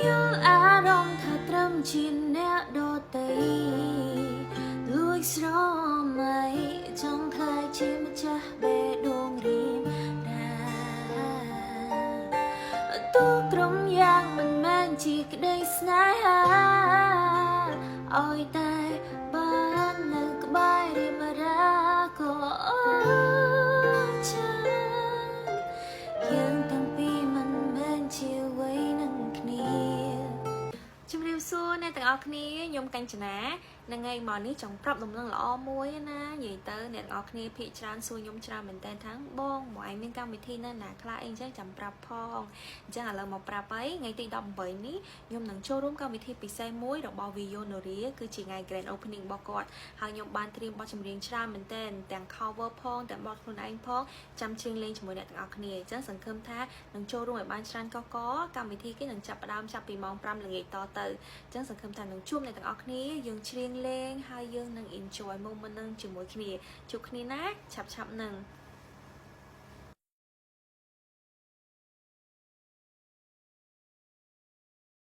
Yêu aaron tha tram chin nè đô tây lui sro mai trong khai chim cha bê đuông rim ra tu trong giang mình mang chỉ đây snai ha ôi tai ban nực bay rim ra có chânยังตั้งปีมันแม่นเชียวไว้นั่งคณีជំរាបសួរអ្នកទាំងអស់គ្នាខ្ញុំកញ្ចនានៅថ្ងៃមកនេះចង់ប្រាប់ដំណឹងល្អមួយណានិយាយទៅអ្នកទាំងអស់គ្នាភាគច្រើនសួរខ្ញុំច្រើនមែនតើថាបងមកឯងមានកម្មវិធីណាខ្លះអីអញ្ចឹងចាំប្រាប់ផងអញ្ចឹងឥឡូវមកប្រាប់ហើយថ្ងៃទី18នេះខ្ញុំនឹងចូលរួមកម្មវិធីពិសេសមួយរបស់ Vionoria គឺជាថ្ងៃ Grand Opening របស់គាត់ហើយខ្ញុំបានត្រៀមបទចម្រៀងច្រើនមែនតើទាំង cover ផងទាំងបទខ្លួនឯងផងចាំច្រៀងលេងជាមួយអ្នកទាំងអស់គ្នាអញ្ចឹងសង្ឃឹមថានឹងចូលរួមឲ្យបានច្រើនកកកម្មវិធីគេនឹងចាប់ផ្ដើមចាប់ពីម៉ោង 5 ល្ងាចតទៅអញ្ចឹងសង្ឃឹមថានឹងជួបអ្នកទាំងអស់គ្នាយើងច្រៀងលេងហើយយើងនឹង enjoy moment នឹងជាមួយគ្នាជួបគ្នាណាឆាប់ៗនឹង